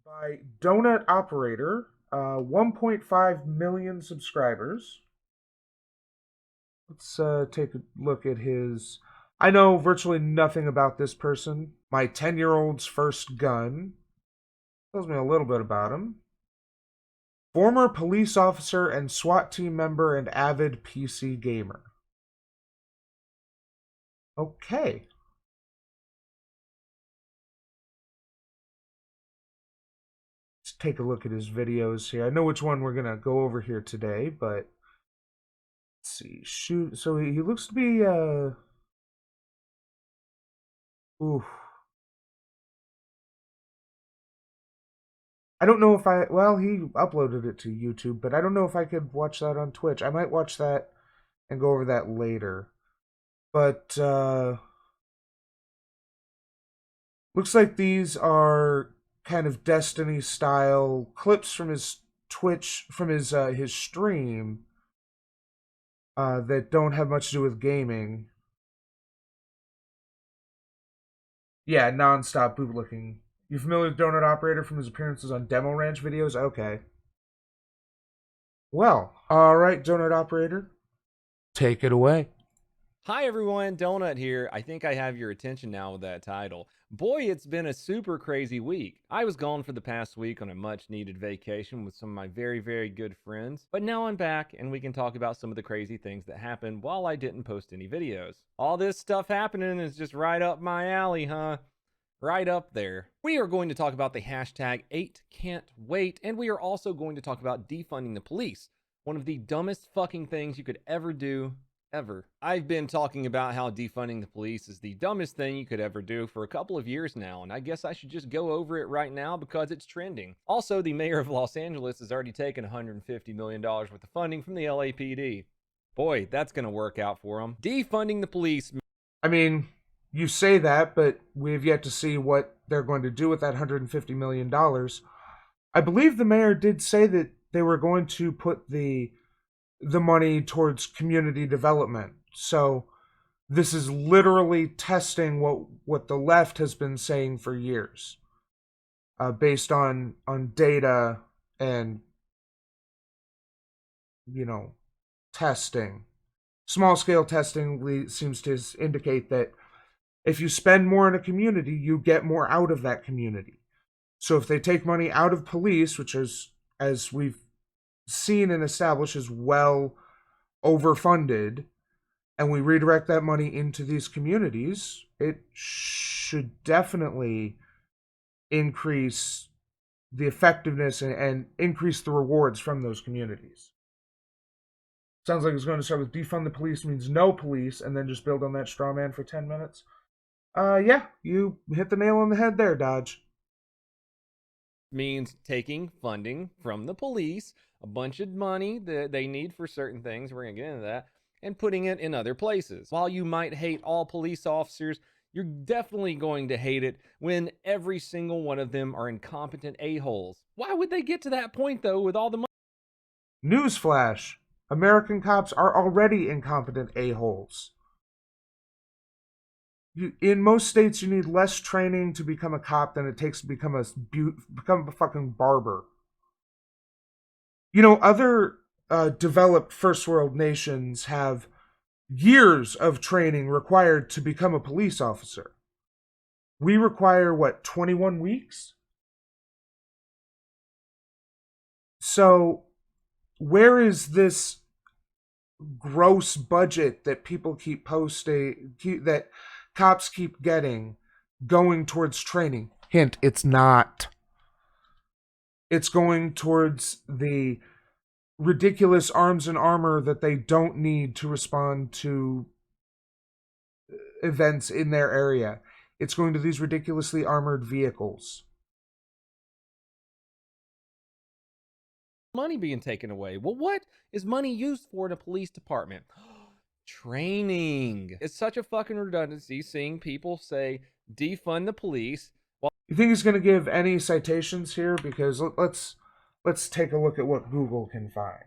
by Donut Operator, 1.5 million subscribers. Let's take a look at his. I know virtually nothing about this person. My 10-year-old's first gun tells me a little bit about him. Former police officer and SWAT team member and avid PC gamer. Okay. Let's take a look at his videos here. I know which one we're going to go over here today, but let's see. Shoot. So he looks to be ooh. I don't know if well, he uploaded it to YouTube, but I don't know if I could watch that on Twitch. I might watch that and go over that later. But looks like these are kind of Destiny style clips from his Twitch, from his stream, that don't have much to do with gaming. Yeah, non-stop bootlicking. You familiar with Donut Operator from his appearances on Demo Ranch videos? Okay. Well, alright, Donut Operator. Take it away. Hi everyone, Donut here. I think I have your attention now with that title. Boy, it's been a super crazy week. I was gone for the past week on a much needed vacation with some of my very good friends, but now I'm back and we can talk about some of the crazy things that happened while I didn't post any videos. All this stuff happening is just right up my alley, huh? Right up there. We are going to talk about the hashtag 8can'twait, and we are also going to talk about defunding the police. One of the dumbest fucking things you could ever do, ever. I've been talking about how defunding the police is the dumbest thing you could ever do for a couple of years now, and I guess I should just go over it right now because it's trending. Also, the mayor of Los Angeles has already taken $150 million worth of funding from the LAPD. Boy, that's gonna work out for them. Defunding the police. I mean, you say that, but we've yet to see what they're going to do with that $150 million. I believe the mayor did say that they were going to put the money towards community development. So this is literally testing what the left has been saying for years, based on data and you know testing. Small scale testing seems to indicate that if you spend more in a community, you get more out of that community. So if they take money out of police, which is, as we've seen and established, is well overfunded, and we redirect that money into these communities, it should definitely increase the effectiveness and increase the rewards from those communities. Sounds like it's going to start with defund the police means no police, and then just build on that straw man for 10 minutes. Yeah, you hit the nail on the head there, Dodge. Means taking funding from the police, a bunch of money that they need for certain things, we're going to get into that, and putting it in other places. While you might hate all police officers, you're definitely going to hate it when every single one of them are incompetent a-holes. Why would they get to that point, though, with all the money? Newsflash: American cops are already incompetent a-holes. In most states, you need less training to become a cop than it takes to become a fucking barber. Other developed first world nations have years of training required to become a police officer. We require, what, 21 weeks? So, where is this gross budget that people keep posting, that cops keep getting, going towards training? Hint, it's not. It's going towards the ridiculous arms and armor that they don't need to respond to events in their area. It's going to these ridiculously armored vehicles. Money being taken away. Well, what is money used for in a police department? Training. It's such a fucking redundancy seeing people say defund the police. You think he's going to give any citations here? Because let's take a look at what Google can find.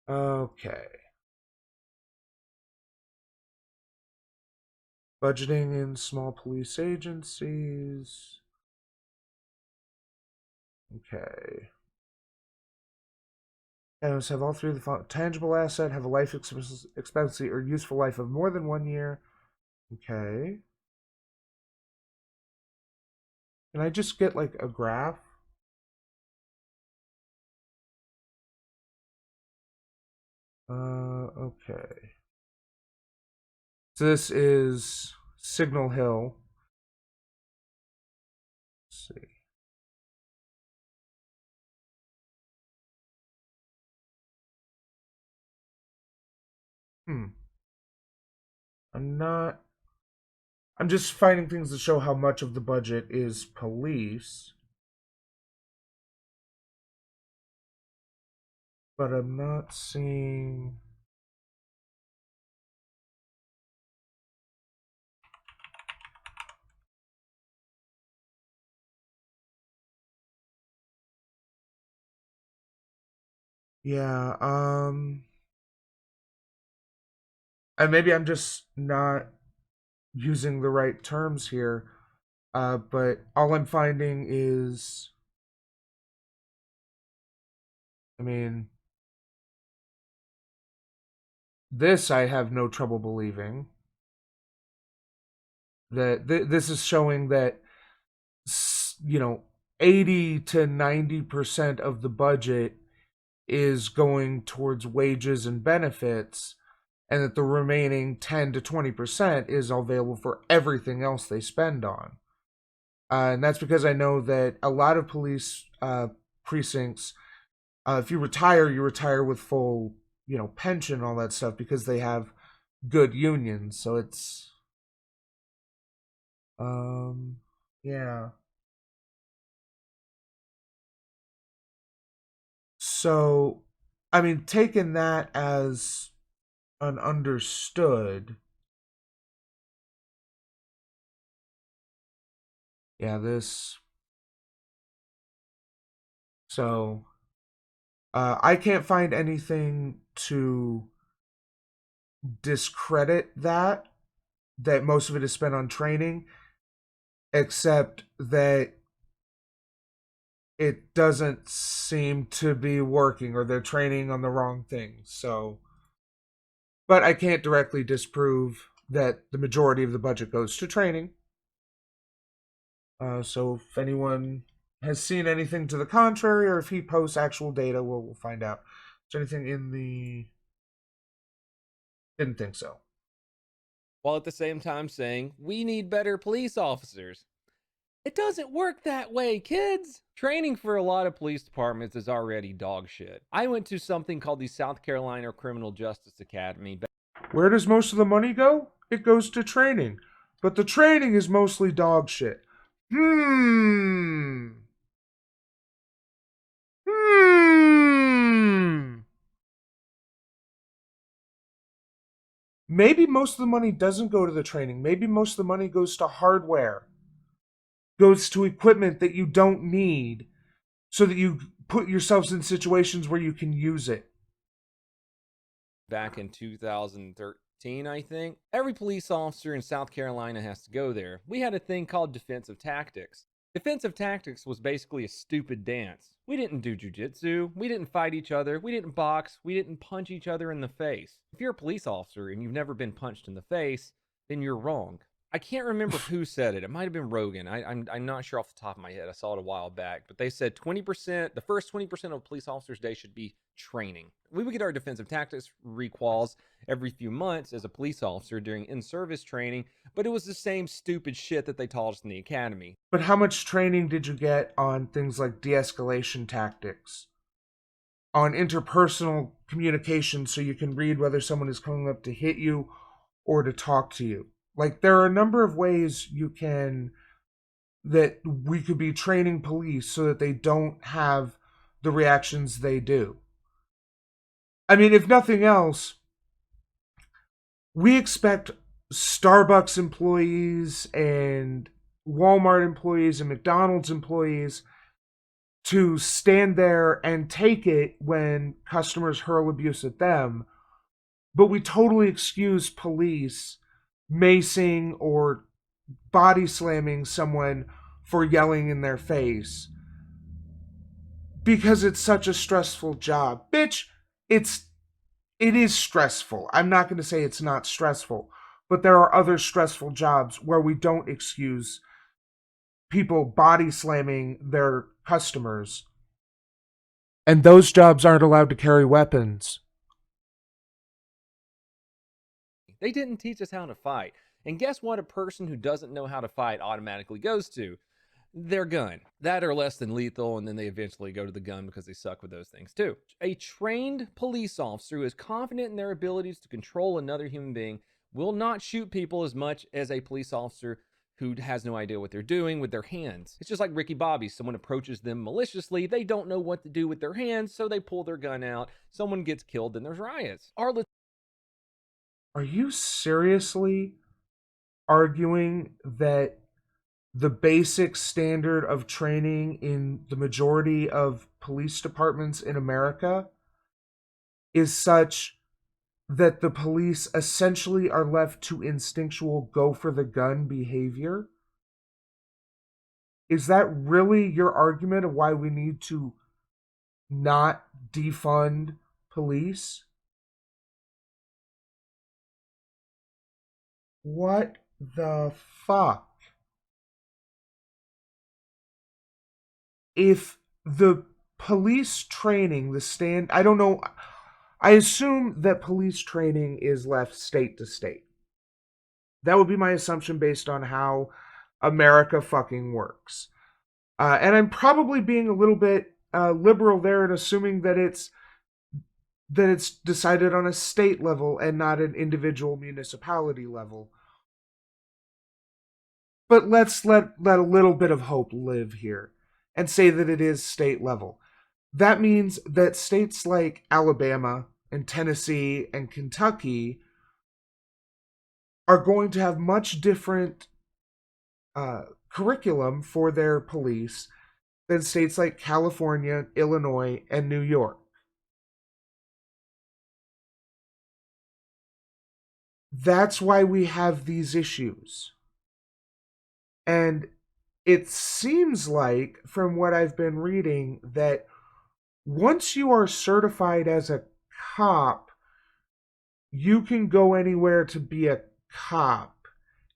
Okay. Budgeting in small police agencies. Okay. Candidates have all three of the following: tangible asset, have a life expectancy or useful life of more than 1 year. Okay. Can I just get like a graph? Okay. So this is Signal Hill. Let's see. Hmm. I'm not. I'm just finding things to show how much of the budget is police, but I'm not seeing. Yeah. And maybe I'm just not using the right terms here. But all I'm finding is, I mean, this I have no trouble believing. That this is showing that, 80 to 90% of the budget is going towards wages and benefits, and that the remaining 10 to 20% is available for everything else they spend on. And that's because I know that a lot of police precincts, if you retire with full, pension, all that stuff, because they have good unions. So it's, um, yeah. So, I mean, taking that as an understood, yeah, this. So, I can't find anything to discredit that most of it is spent on training, except that it doesn't seem to be working, or they're training on the wrong things. So, but I can't directly disprove that the majority of the budget goes to training. So if anyone has seen anything to the contrary, or if he posts actual data, we'll find out. Is there anything in the? Didn't think so. While at the same time saying, we need better police officers. It doesn't work that way, kids. Training for a lot of police departments is already dog shit. I went to something called the South Carolina Criminal Justice Academy. Where does most of the money go? It goes to training, but the training is mostly dog shit. Hmm. Hmm. Maybe most of the money doesn't go to the training. Maybe most of the money goes to hardware, goes to equipment that you don't need, so that you put yourselves in situations where you can use it. Back in 2013, I think. Every police officer in South Carolina has to go there. We had a thing called defensive tactics. Defensive tactics was basically a stupid dance. We didn't do jujitsu, we didn't fight each other, we didn't box, we didn't punch each other in the face. If you're a police officer and you've never been punched in the face, then you're wrong. I can't remember who said it. It might have been Rogan. I'm not sure off the top of my head. I saw it a while back. But they said 20%, the first 20% of a police officer's day should be training. We would get our defensive tactics requals every few months as a police officer during in service training, but it was the same stupid shit that they taught us in the academy. But how much training did you get on things like de escalation tactics? On interpersonal communication, so you can read whether someone is coming up to hit you or to talk to you? Like, there are a number of ways that we could be training police so that they don't have the reactions they do. I mean, if nothing else, we expect Starbucks employees and Walmart employees and McDonald's employees to stand there and take it when customers hurl abuse at them. But we totally excuse police macing or body slamming someone for yelling in their face because it's such a stressful job. Bitch, it's it is stressful. I'm not going to say it's not stressful, but there are other stressful jobs where we don't excuse people body slamming their customers. And those jobs aren't allowed to carry weapons. They didn't teach us how to fight. And guess what a person who doesn't know how to fight automatically goes to? Their gun. That are less than lethal, and then they eventually go to the gun because they suck with those things too. A trained police officer who is confident in their abilities to control another human being will not shoot people as much as a police officer who has no idea what they're doing with their hands. It's just like Ricky Bobby. Someone approaches them maliciously, they don't know what to do with their hands, so they pull their gun out. Someone gets killed, then there's riots. Are you seriously arguing that the basic standard of training in the majority of police departments in America is such that the police essentially are left to instinctual go for the gun behavior? Is that really your argument of why we need to not defund police? What the fuck? If the police training, I don't know, I assume that police training is left state to state. That would be my assumption based on how America fucking works. And I'm probably being a little bit liberal there in assuming that it's decided on a state level and not an individual municipality level. But let's let a little bit of hope live here and say that it is state level. That means that states like Alabama and Tennessee and Kentucky are going to have much different curriculum for their police than states like California, Illinois, and New York. That's why we have these issues. And it seems like, from what I've been reading, that once you are certified as a cop, you can go anywhere to be a cop.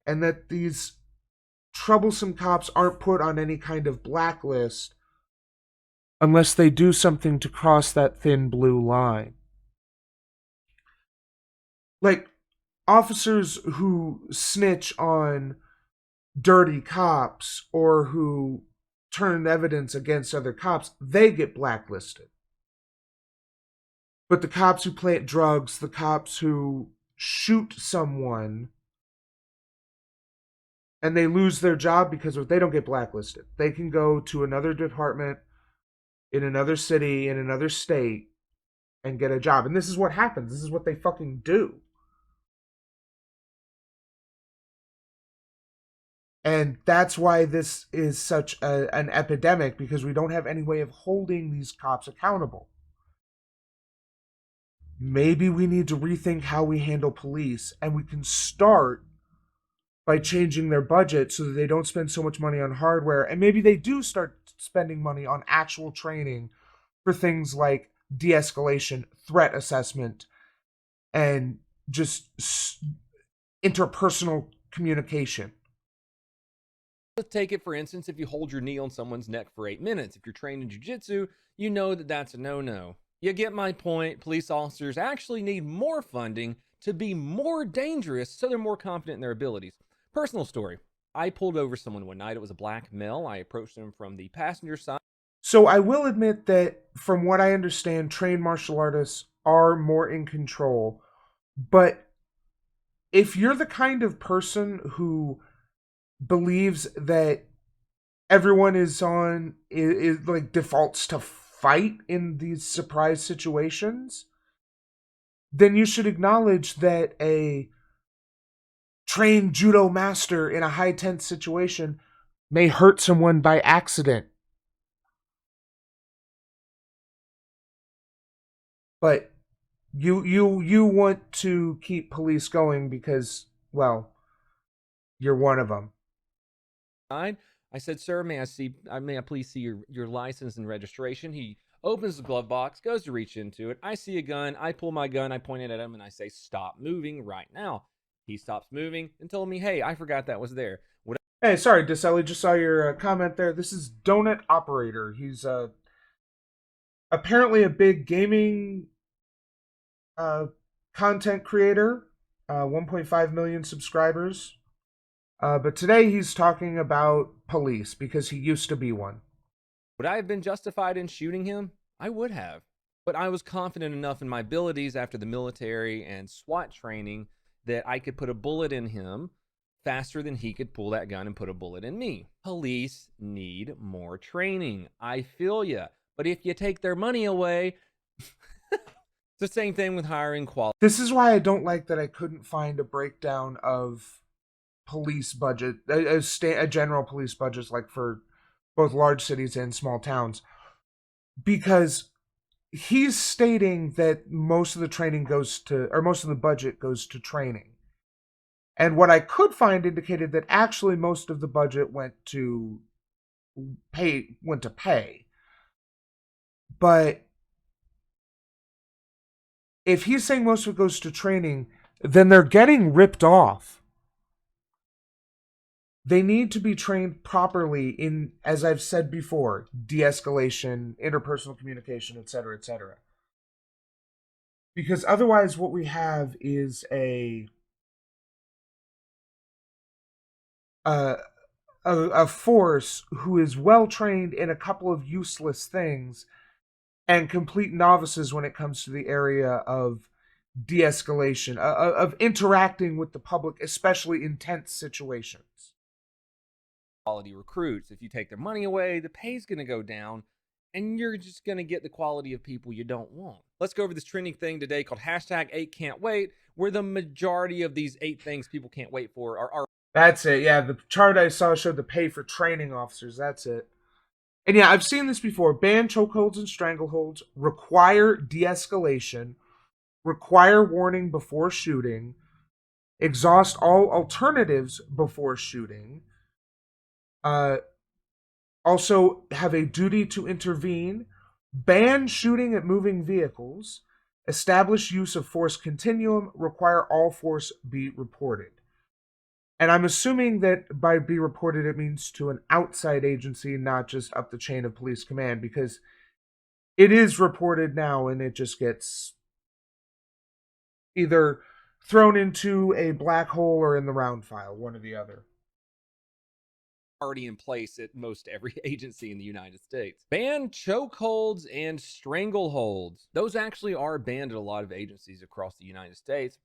And that these troublesome cops aren't put on any kind of blacklist unless they do something to cross that thin blue line. Like officers who snitch on dirty cops or who turn evidence against other cops, they get blacklisted. But the cops who plant drugs, the cops who shoot someone and they lose their job because of it, they don't get blacklisted. They can go to another department in another city, in another state, and get a job. And this is what happens. This is what they fucking do. And that's why this is such an epidemic, because we don't have any way of holding these cops accountable. Maybe we need to rethink how we handle police, and we can start by changing their budget so that they don't spend so much money on hardware, and maybe they do start spending money on actual training for things like de-escalation, threat assessment, and just interpersonal communication. Let's take it for instance, if you hold your knee on someone's neck for 8 minutes. If you're trained in jiu-jitsu, you know that that's a no-no. You get my point. Police officers actually need more funding to be more dangerous so they're more confident in their abilities. Personal story. I pulled over someone one night. It was a black male. I approached him from the passenger side. So I will admit that, from what I understand, trained martial artists are more in control. But if you're the kind of person who believes that everyone is like defaults to fight in these surprise situations, then you should acknowledge that a trained judo master in a high tense situation may hurt someone by accident. But you want to keep police going because, well, You're one of them. I said, "Sir, may I please see your license and registration?" He opens the glove box, goes to reach into it. I see a gun. I pull my gun. I point it at him, and I say, "Stop moving right now." He stops moving and told me, "Hey, I forgot that was there." What Hey, sorry, Deselli, just saw your comment there. This is Donut Operator. He's apparently a big gaming uh, content creator, 1.5 million subscribers. But today he's talking about police because he used to be one. Would I have been justified in shooting him? I would have. But I was confident enough in my abilities after the military and SWAT training that I could put a bullet in him faster than he could pull that gun and put a bullet in me. Police need more training. I feel ya. But if you take their money away, it's the same thing with hiring quality. This is why I don't like that I couldn't find a breakdown of police budget, a general police budgets, like for both large cities and small towns, because he's stating that most of the training goes to, or most of the budget goes to training. And what I could find indicated that actually most of the budget went to pay. But if he's saying most of it goes to training, then they're getting ripped off. They need to be trained properly in, as I've said before, de-escalation, interpersonal communication, etc., etc. Because otherwise what we have is a a force who is well trained in a couple of useless things and complete novices when it comes to the area of de-escalation, of interacting with the public, especially in tense situations. Quality recruits. If you take their money away, the pay's going to go down and you're just going to get the quality of people you don't want. Let's go over this trending thing today called hashtag 8 can't wait, where the majority of these 8 things people can't wait for are That's it. Yeah, the chart I saw showed the pay for training officers. That's it. And yeah, I've seen this before. Ban chokeholds and strangleholds, require de-escalation, require warning before shooting, exhaust all alternatives before shooting, uh, also have a duty to intervene, ban shooting at moving vehicles, establish use of force continuum, require all force be reported. And I'm assuming that by be reported, it means to an outside agency, not just up the chain of police command, because it is reported now and it just gets either thrown into a black hole or in the round file, one or the other. already in place at most every agency in the United States. Ban chokeholds and strangleholds. Those actually are banned at a lot of agencies across the United States.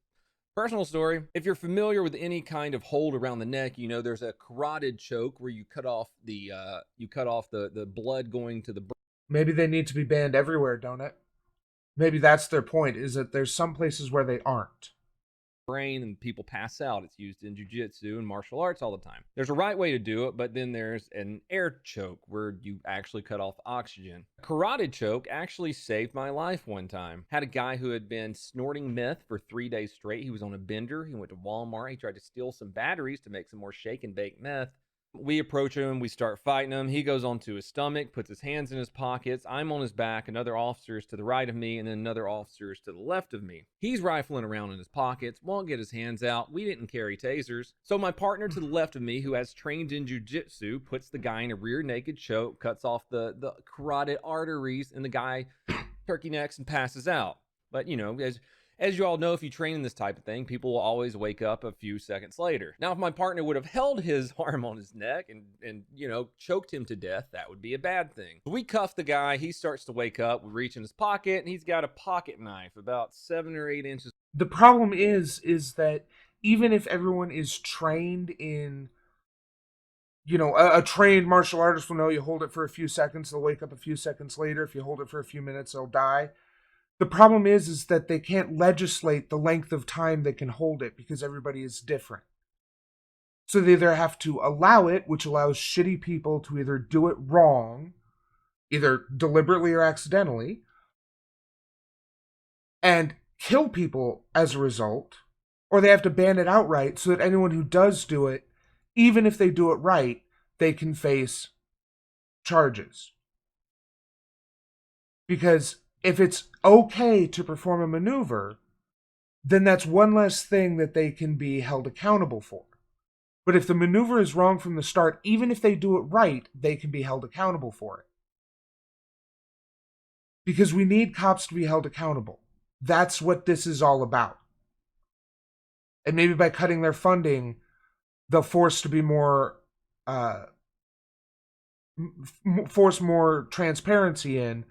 Personal story, if you're familiar with any kind of hold around the neck, you know there's a carotid choke where you cut off the blood going to the brain. Maybe they need to be banned everywhere, don't it? Maybe that's their point, is that there's some places where they aren't. And people pass out. It's used in jiu-jitsu and martial arts all the time. There's a right way to do it, but then there's an air choke where you actually cut off oxygen. A carotid choke actually saved my life one time. Had a guy who had been snorting meth for 3 days straight. He was on a bender. He went to Walmart. He tried to steal some batteries to make some more shake and bake meth. We approach him, we start fighting him. He goes onto his stomach, puts his hands in his pockets. I'm on his back, another officer is to the right of me, and then another officer is to the left of me. He's rifling around in his pockets, won't get his hands out. We didn't carry tasers. So my partner to the left of me, who has trained in jiu-jitsu, puts the guy in a rear naked choke, cuts off the carotid arteries, and the guy turkey necks and passes out. But as you all know, if you train in this type of thing, people will always wake up a few seconds later. Now, if my partner would have held his arm on his neck and choked him to death, that would be a bad thing. We cuff the guy. He starts to wake up. We reach in his pocket, and he's got a pocket knife about 7 or 8 inches. The problem is that even if everyone is trained in, a trained martial artist will know you hold it for a few seconds, they'll wake up a few seconds later. If you hold it for a few minutes, they'll die. The problem is that they can't legislate the length of time they can hold it because everybody is different. So they either have to allow it, which allows shitty people to either do it wrong, either deliberately or accidentally, and kill people as a result, or they have to ban it outright so that anyone who does do it even if they do it right, they can face charges. Because if it's okay to perform a maneuver, then that's one less thing that they can be held accountable for. But if the maneuver is wrong from the start, even if they do it right, they can be held accountable for it. Because we need cops to be held accountable. That's what this is all about. And maybe by cutting their funding, they'll force to be more, uh, force more transparency in,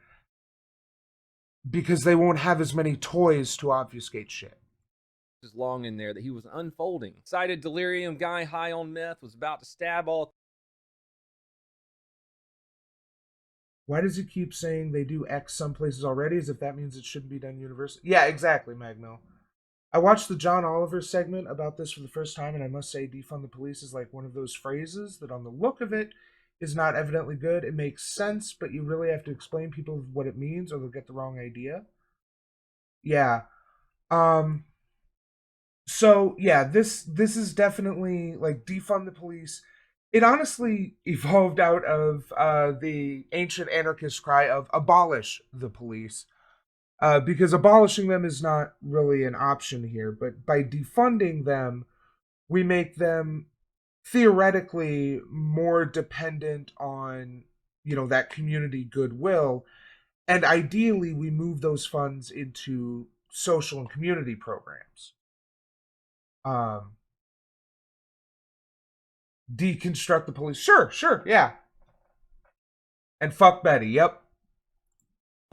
because they won't have as many toys to obfuscate shit. Long in there that he was unfolding. Excited delirium guy high on meth was about to stab all. Why does he keep saying they do X some places already, as if that means it shouldn't be done universally? Yeah, exactly, Magno. I watched the John Oliver segment about this for the first time, and I must say, defund the police is like one of those phrases that, on the look of it, is not evidently good. It makes sense, but you really have to explain people what it means, or they'll get the wrong idea. Yeah. Um. So yeah, this is definitely like defund the police. It honestly evolved out of the ancient anarchist cry of abolish the police, because abolishing them is not really an option here. But by defunding them, we make them theoretically more dependent on, that community goodwill, and ideally we move those funds into social and community programs. Um, Deconstruct the police. Sure, sure, yeah. And fuck Betty. Yep.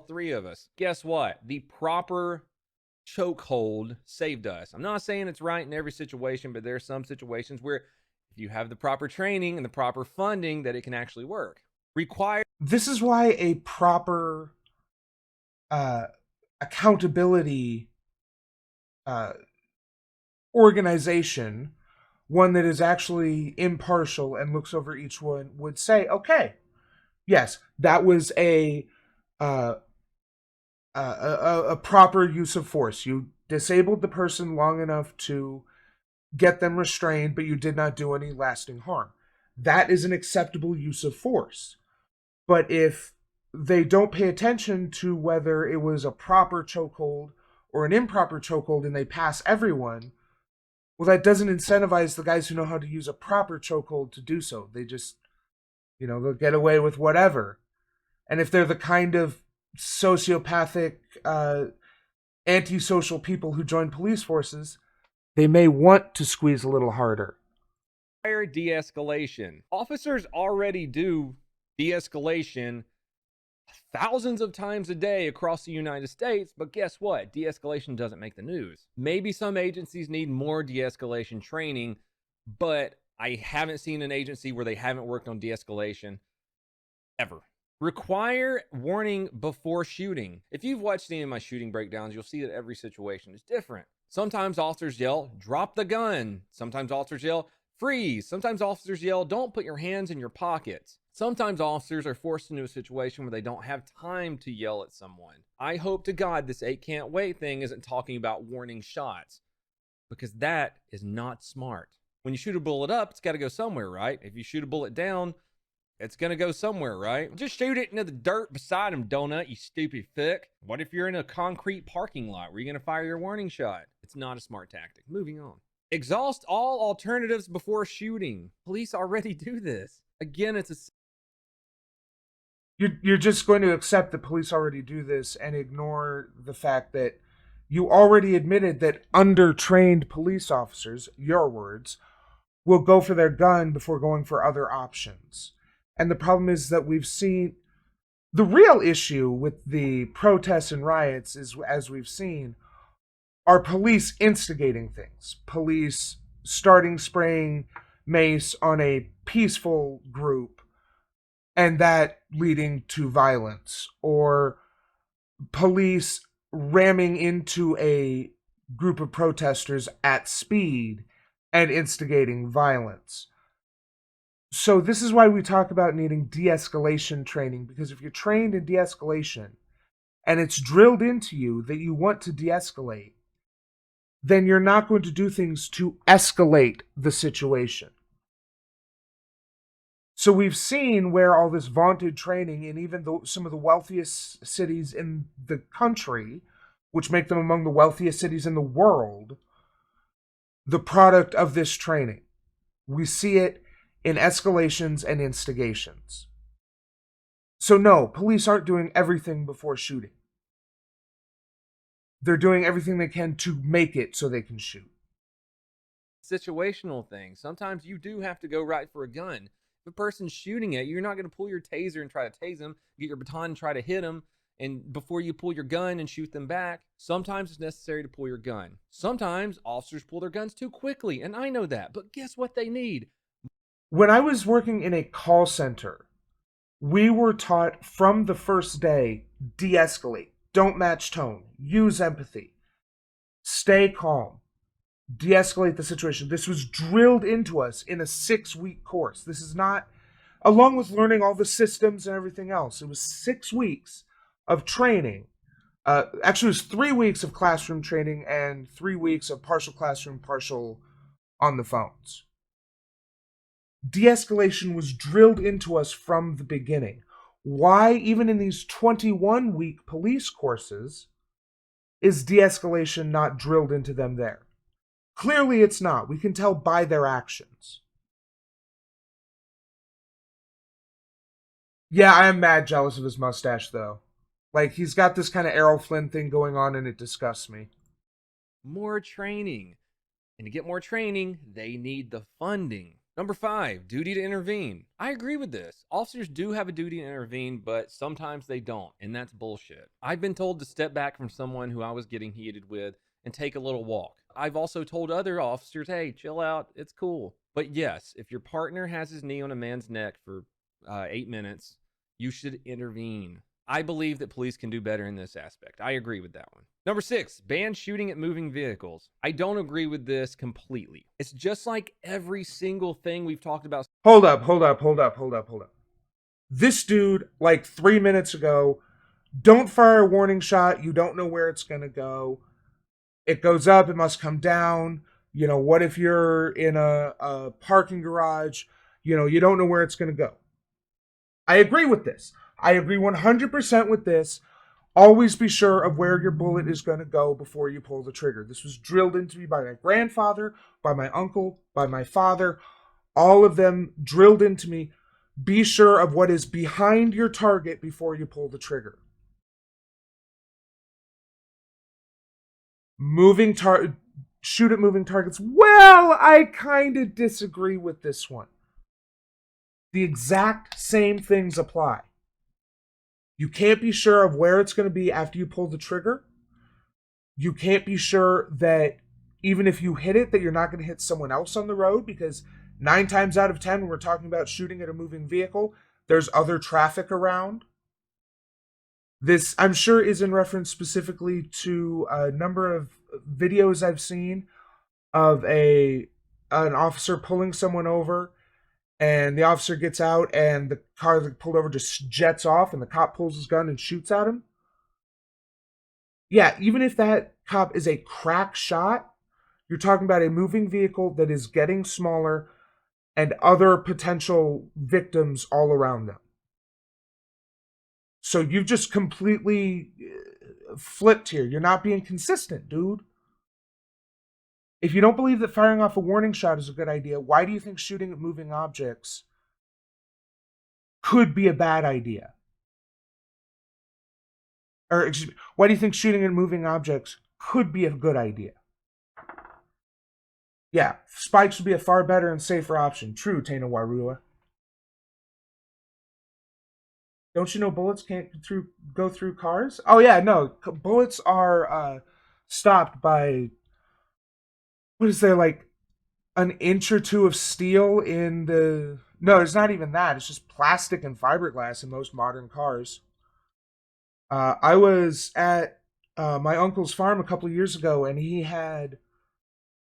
Three of us. Guess what? The proper chokehold saved us. I'm not saying it's right in every situation, but there are some situations where if you have the proper training and the proper funding, that it can actually work. This is why a proper uh, accountability uh, organization, one that is actually impartial and looks over each one, would say, okay, yes, that was uh, a proper use of force. You disabled the person long enough to get them restrained, but you did not do any lasting harm. That is an acceptable use of force. But if they don't pay attention to whether it was a proper chokehold or an improper chokehold, and they pass everyone, well, that doesn't incentivize the guys who know how to use a proper chokehold to do so. They just, they'll get away with whatever. And if they're the kind of sociopathic, antisocial people who join police forces, they may want to squeeze a little harder. De-escalation. Officers already do de-escalation thousands of times a day across the United States, but guess what? De-escalation doesn't make the news. Maybe some agencies need more de-escalation training, but I haven't seen an agency where they haven't worked on de-escalation ever. Require warning before shooting. If you've watched any of my shooting breakdowns, you'll see that every situation is different. Sometimes officers yell, drop the gun. Sometimes officers yell, freeze. Sometimes officers yell, don't put your hands in your pockets. Sometimes officers are forced into a situation where they don't have time to yell at someone. I hope to God this 8 can't wait thing isn't talking about warning shots, because that is not smart. When you shoot a bullet up, it's got to go somewhere, right? If you shoot a bullet down, it's going to go somewhere, right? Just shoot it into the dirt beside him, donut, you stupid fuck. What if you're in a concrete parking lot? Where are you going to fire your warning shot? It's not a smart tactic. Moving on. Exhaust all alternatives before shooting. Police already do this. Again, it's a... You're just going to accept that police already do this and ignore the fact that you already admitted that undertrained police officers, your words, will go for their gun before going for other options. And the problem is that we've seen the real issue with the protests and riots is, as we've seen, are police instigating things. Police starting spraying mace on a peaceful group and that leading to violence, or police ramming into a group of protesters at speed and instigating violence. So this is why we talk about needing de-escalation training, because if you're trained in de-escalation and it's drilled into you that you want to de-escalate, then you're not going to do things to escalate the situation. So we've seen where all this vaunted training in even some of the wealthiest cities in the country, which make them among the wealthiest cities in the world, the product of this training. We see it in escalations and instigations. So, no, police aren't doing everything before shooting. They're doing everything they can to make it so they can shoot. Situational thing. Sometimes you do have to go right for a gun. If a person's shooting at you, you're not going to pull your taser and try to tase them, get your baton and try to hit them, and before you pull your gun and shoot them back. Sometimes it's necessary to pull your gun. Sometimes officers pull their guns too quickly, and I know that. But guess what they need? When I was working in a call center, we were taught from the first day, de escalate, don't match tone, use empathy, stay calm, de escalate the situation. This was drilled into us in a 6-week course. This is not, along with learning all the systems and everything else, it was 6 weeks of training. Actually, it was 3 weeks of classroom training and 3 weeks of partial classroom, partial on the phones. De escalation was drilled into us from the beginning. Why, even in these 21-week police courses, is de escalation not drilled into them there? Clearly, it's not. We can tell by their actions. Yeah, I am mad jealous of his mustache, though. Like, he's got this kind of Errol Flynn thing going on, and it disgusts me. More training. And to get more training, they need the funding. Number 5, duty to intervene. I agree with this. Officers do have a duty to intervene, but sometimes they don't, and that's bullshit. I've been told to step back from someone who I was getting heated with and take a little walk. I've also told other officers, hey, chill out, it's cool. But yes, if your partner has his knee on a man's neck for 8 minutes, you should intervene. I believe that police can do better in this aspect. I agree with that one. Number 6, ban shooting at moving vehicles. I don't agree with this completely. It's just like every single thing we've talked about. Hold up, hold up, hold up, hold up, hold up. This dude, like 3 minutes ago, don't fire a warning shot. You don't know where it's going to go. It goes up, it must come down. What if you're in a parking garage? You don't know where it's going to go. I agree with this. I agree 100% with this. Always be sure of where your bullet is going to go before you pull the trigger. This was drilled into me by my grandfather, by my uncle, by my father. All of them drilled into me. Be sure of what is behind your target before you pull the trigger. Shoot at moving targets. Well, I kind of disagree with this one. The exact same things apply. You can't be sure of where it's going to be after you pull the trigger. You can't be sure that even if you hit it, that you're not going to hit someone else on the road, because 9 times out of 10, when we're talking about shooting at a moving vehicle, there's other traffic around. This, I'm sure, is in reference specifically to a number of videos I've seen of an officer pulling someone over, and the officer gets out and the car that pulled over just jets off, and the cop pulls his gun and shoots at him. Yeah, even if that cop is a crack shot, you're talking about a moving vehicle that is getting smaller and other potential victims all around them. So you've just completely flipped here. You're not being consistent, dude. If you don't believe that firing off a warning shot is a good idea, why do you think shooting at moving objects could be a bad idea? Or, excuse me, why do you think shooting at moving objects could be a good idea? Yeah, spikes would be a far better and safer option. True, Tana Warua. Don't you know bullets can't go through cars? Oh yeah, no, bullets are stopped by, what is there, like an inch or two of steel in the. No, it's not even that. It's just plastic and fiberglass in most modern cars. I was at my uncle's farm a couple of years ago, and he had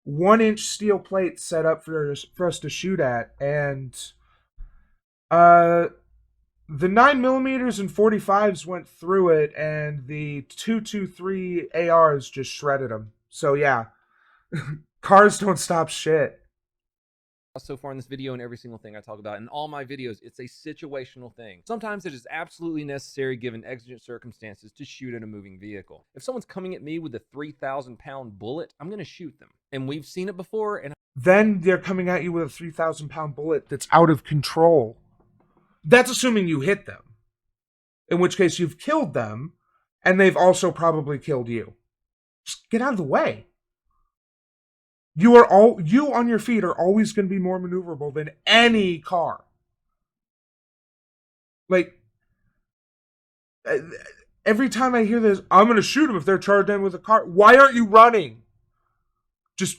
1 inch steel plates set up for us to shoot at, and uh, the 9mm and 45s went through it, and the 223 ARs just shredded them. So yeah, cars don't stop shit. so far in this video and every single thing I talk about in all my videos, it's a situational thing. Sometimes it is absolutely necessary given exigent circumstances to shoot at a moving vehicle. If someone's coming at me with a 3,000-pound bullet, I'm going to shoot them. And we've seen it before. And then they're coming at you with a 3,000-pound bullet that's out of control. That's assuming you hit them, in which case you've killed them, and they've also probably killed you. Just get out of the way. You on your feet are always going to be more maneuverable than any car. Like, every time I hear this, I'm going to shoot them if they're charged in with a car. Why aren't you running? Just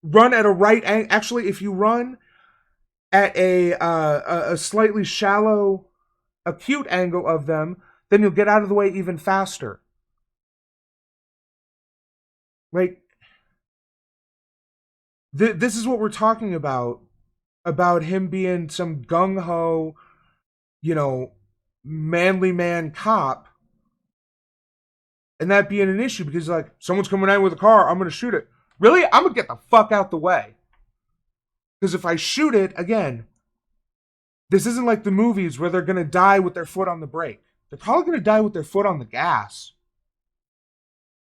run at a right angle. Actually, if you run at a slightly shallow, acute angle of them, then you'll get out of the way even faster. Like, this is what we're talking about him being some gung-ho, manly man cop, and that being an issue because, like, someone's coming at with a car, I'm going to shoot it. Really? I'm going to get the fuck out the way. Because if I shoot it, again, this isn't like the movies where they're going to die with their foot on the brake. They're probably going to die with their foot on the gas.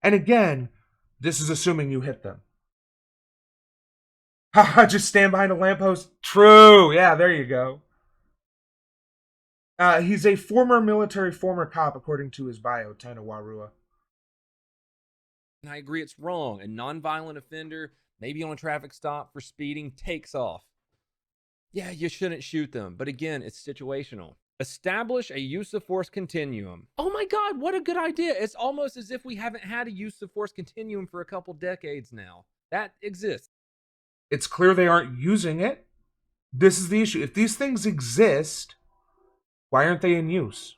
And again, this is assuming you hit them. Just stand behind a lamppost. True. Yeah, there you go. He's a former military, former cop, according to his bio, Tana Warua. I agree it's wrong. A nonviolent offender, maybe on a traffic stop for speeding, takes off. Yeah, you shouldn't shoot them. But again, it's situational. Establish a use of force continuum. Oh my God, what a good idea. It's almost as if we haven't had a use of force continuum for a couple decades now. That exists. It's clear they aren't using it. This is the issue. If these things exist, why aren't they in use?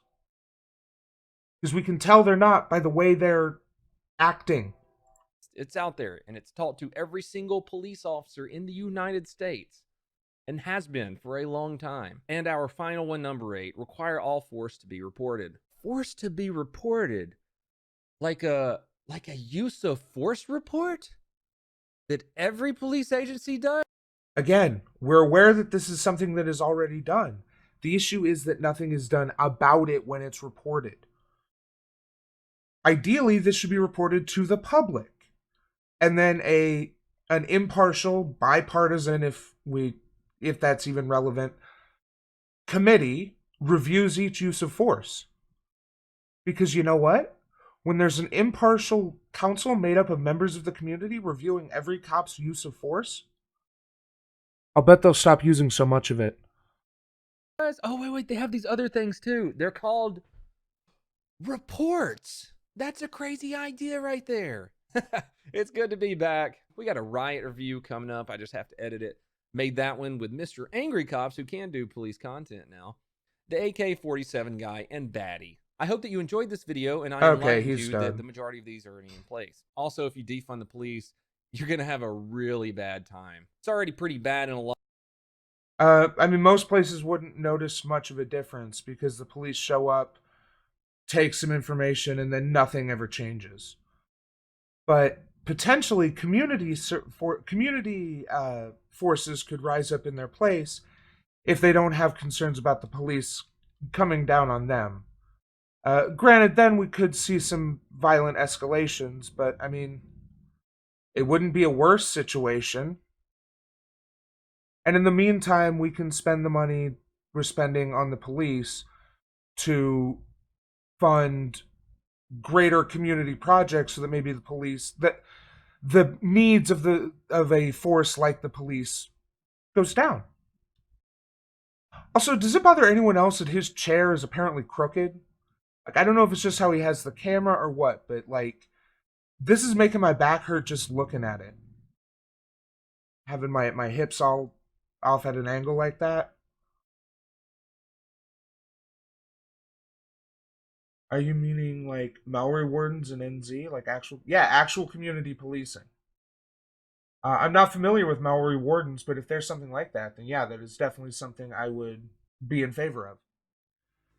Because we can tell they're not by the way they're acting. It's out there, and it's taught to every single police officer in the United States, and has been for a long time. And our final one, number 8, require all force to be reported. Force to be reported? Like a use of force report? That every police agency does? Again, we're aware that this is something that is already done. The issue is that nothing is done about it when it's reported. Ideally, this should be reported to the public. And then an impartial, bipartisan, if that's even relevant, committee reviews each use of force. Because you know what? When there's an impartial council made up of members of the community reviewing every cop's use of force, I'll bet they'll stop using so much of it. Oh, wait, they have these other things too. They're called reports. That's a crazy idea right there. It's good to be back. We got a riot review coming up. I just have to edit it. Made that one with Mr. Angry Cops, who can do police content now, the AK-47 guy, and Baddie. I hope that you enjoyed this video, and I enlightened you that the majority of these are already in place. Also, if you defund the police, you're going to have a really bad time. It's already pretty bad in a lot. I mean, most places wouldn't notice much of a difference because the police show up, take some information, and then nothing ever changes. But potentially, community forces could rise up in their place if they don't have concerns about the police coming down on them. Granted, then we could see some violent escalations, but I mean, it wouldn't be a worse situation. And in the meantime, we can spend the money we're spending on the police to fund greater community projects so that maybe the police, that the needs of a force like the police goes down. Also, does it bother anyone else that his chair is apparently crooked? Like, I don't know if it's just how he has the camera or what, but like, this is making my back hurt just looking at it. Having my hips all off at an angle like that. Are you meaning like Maori wardens and NZ? Like actual community policing. I'm not familiar with Maori wardens, but if there's something like that, then yeah, that is definitely something I would be in favor of.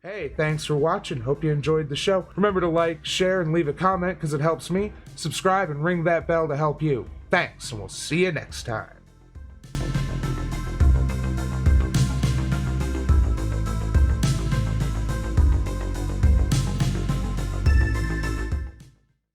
Hey, thanks for watching. Hope you enjoyed the show. Remember to like, share, and leave a comment because it helps me. Subscribe and ring that bell to help you. Thanks, and we'll see you next time.